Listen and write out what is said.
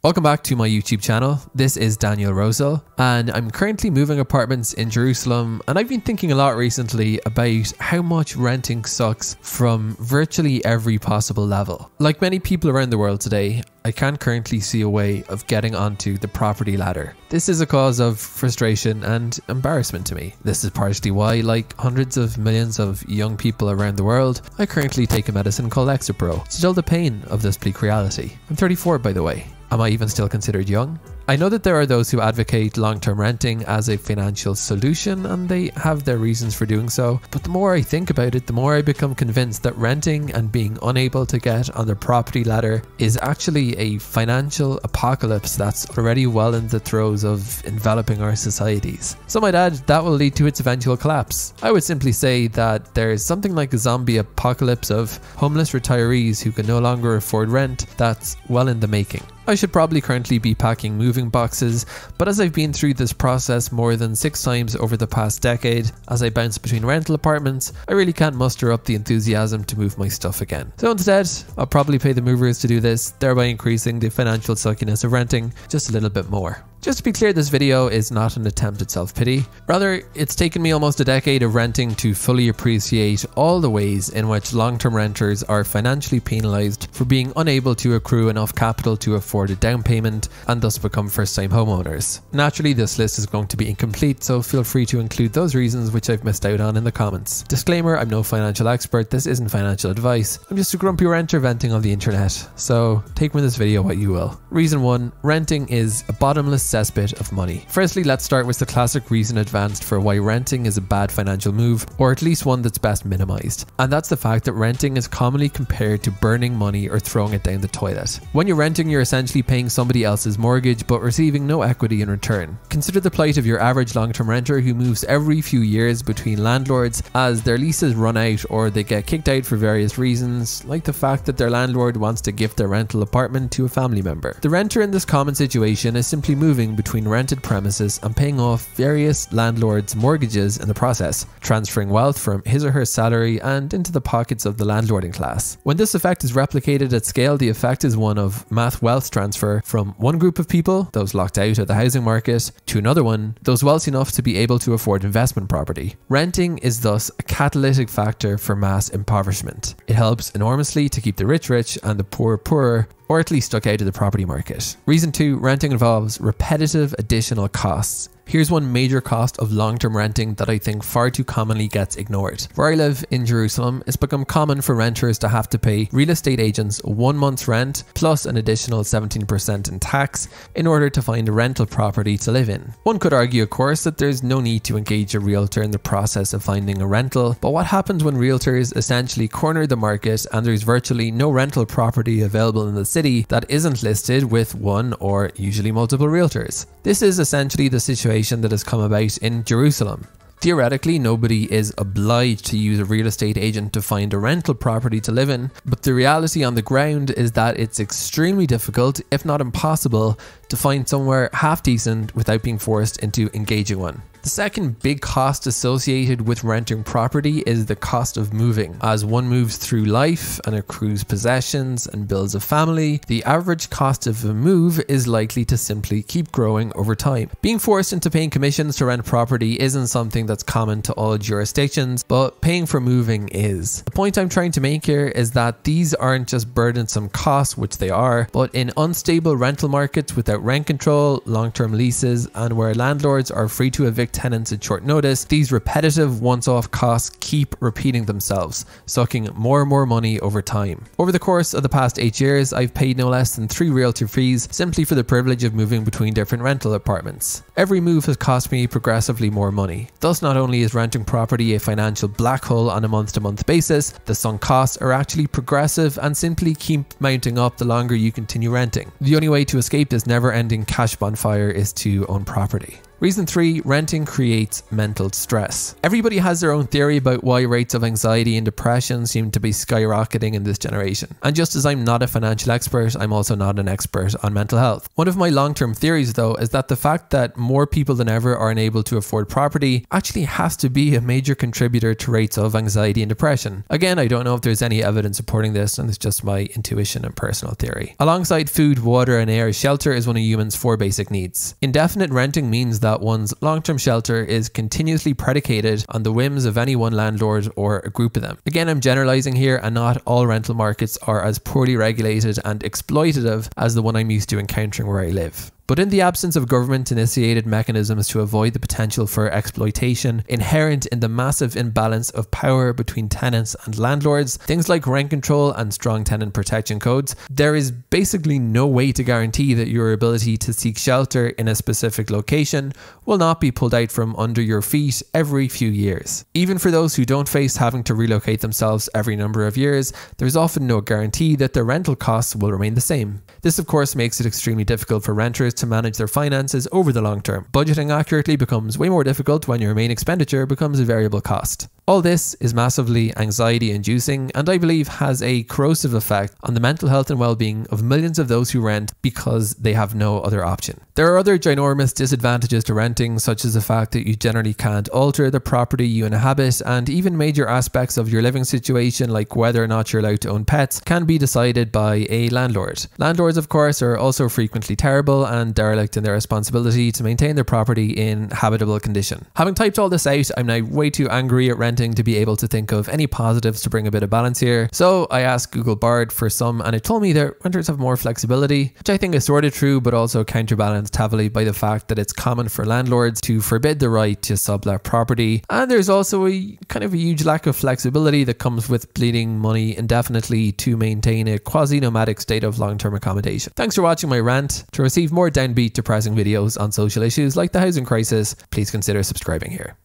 Welcome back to my YouTube channel. This is Daniel Rosehill, and I'm currently moving apartments in Jerusalem, and I've been thinking a lot recently about how much renting sucks from virtually every possible level. Like many people around the world today, I can't currently see a way of getting onto the property ladder. This is a cause of frustration and embarrassment to me. This is partially why, like hundreds of millions of young people around the world, I currently take a medicine called Lexapro to dull the pain of this bleak reality. I'm 34, by the way. Am I even still considered young? I know that there are those who advocate long-term renting as a financial solution, and they have their reasons for doing so, but the more I think about it, the more I become convinced that renting and being unable to get on the property ladder is actually a financial apocalypse that's already well in the throes of enveloping our societies. Some might add that will lead to its eventual collapse. I would simply say that there's something like a zombie apocalypse of homeless retirees who can no longer afford rent that's well in the making. I should probably currently be packing moving boxes, but as I've been through this process more than 6 times over the past decade, as I bounce between rental apartments, I really can't muster up the enthusiasm to move my stuff again. So instead, I'll probably pay the movers to do this, thereby increasing the financial suckiness of renting just a little bit more. Just to be clear, this video is not an attempt at self-pity. Rather, it's taken me almost a decade of renting to fully appreciate all the ways in which long-term renters are financially penalised for being unable to accrue enough capital to afford a down payment and thus become first-time homeowners. Naturally, this list is going to be incomplete, so feel free to include those reasons which I've missed out on in the comments. Disclaimer, I'm no financial expert, this isn't financial advice. I'm just a grumpy renter venting on the internet, so take from this video what you will. Reason 1, renting is a bottomless cesspit of money. Firstly, let's start with the classic reason advanced for why renting is a bad financial move, or at least one that's best minimized. And that's the fact that renting is commonly compared to burning money or throwing it down the toilet. When you're renting, you're essentially paying somebody else's mortgage but receiving no equity in return. Consider the plight of your average long-term renter who moves every few years between landlords as their leases run out or they get kicked out for various reasons, like the fact that their landlord wants to gift their rental apartment to a family member. The renter in this common situation is simply moving between rented premises and paying off various landlords' mortgages in the process, transferring wealth from his or her salary and into the pockets of the landlording class. When this effect is replicated at scale, the effect is one of mass wealth transfer from one group of people, those locked out of the housing market, to another one, those wealthy enough to be able to afford investment property. Renting is thus a catalytic factor for mass impoverishment. It helps enormously to keep the rich rich and the poor poorer, or at least stuck out of the property market. Reason 2, renting involves repetitive additional costs. Here's one major cost of long-term renting that I think far too commonly gets ignored. Where I live in Jerusalem, it's become common for renters to have to pay real estate agents 1 month's rent plus an additional 17% in tax in order to find a rental property to live in. One could argue, of course, that there's no need to engage a realtor in the process of finding a rental, but what happens when realtors essentially corner the market and there's virtually no rental property available in the city that isn't listed with one or usually multiple realtors? This is essentially the situation that has come about in Jerusalem. Theoretically, nobody is obliged to use a real estate agent to find a rental property to live in, but the reality on the ground is that it's extremely difficult, if not impossible, to find somewhere half decent without being forced into engaging one. The second big cost associated with renting property is the cost of moving. As one moves through life and accrues possessions and builds a family, the average cost of a move is likely to simply keep growing over time. Being forced into paying commissions to rent property isn't something that's common to all jurisdictions, but paying for moving is. The point I'm trying to make here is that these aren't just burdensome costs, which they are, but in unstable rental markets without rent control, long-term leases, and where landlords are free to evict tenants at short notice, these repetitive once-off costs keep repeating themselves, sucking more and more money over time. Over the course of the past 8 years, I've paid no less than 3 realtor fees simply for the privilege of moving between different rental apartments. Every move has cost me progressively more money. Thus, not only is renting property a financial black hole on a month-to-month basis, the sunk costs are actually progressive and simply keep mounting up the longer you continue renting. The only way to escape this never-ending cash bonfire is to own property. Reason 3, renting creates mental stress. Everybody has their own theory about why rates of anxiety and depression seem to be skyrocketing in this generation. And just as I'm not a financial expert, I'm also not an expert on mental health. One of my long-term theories though is that the fact that more people than ever are unable to afford property actually has to be a major contributor to rates of anxiety and depression. Again, I don't know if there's any evidence supporting this, and it's just my intuition and personal theory. Alongside food, water and air, shelter is one of humans' 4 basic needs. Indefinite renting means that one's long-term shelter is continuously predicated on the whims of any one landlord or a group of them. Again, I'm generalizing here, and not all rental markets are as poorly regulated and exploitative as the one I'm used to encountering where I live. But in the absence of government-initiated mechanisms to avoid the potential for exploitation inherent in the massive imbalance of power between tenants and landlords, things like rent control and strong tenant protection codes, there is basically no way to guarantee that your ability to seek shelter in a specific location will not be pulled out from under your feet every few years. Even for those who don't face having to relocate themselves every number of years, there's often no guarantee that their rental costs will remain the same. This of course makes it extremely difficult for renters to manage their finances over the long term. Budgeting accurately becomes way more difficult when your main expenditure becomes a variable cost. All this is massively anxiety inducing, and I believe has a corrosive effect on the mental health and well-being of millions of those who rent because they have no other option. There are other ginormous disadvantages to renting, such as the fact that you generally can't alter the property you inhabit, and even major aspects of your living situation like whether or not you're allowed to own pets can be decided by a landlord. Landlords of course are also frequently terrible and derelict in their responsibility to maintain their property in habitable condition. Having typed all this out, I'm now way too angry at renting to be able to think of any positives to bring a bit of balance here. So I asked Google Bard for some, and it told me that renters have more flexibility, which I think is sort of true, but also counterbalanced heavily by the fact that it's common for landlords to forbid the right to sublet property. And there's also a kind of a huge lack of flexibility that comes with bleeding money indefinitely to maintain a quasi-nomadic state of long-term accommodation. Thanks for watching my rant. To receive more downbeat, depressing videos on social issues like the housing crisis, please consider subscribing here.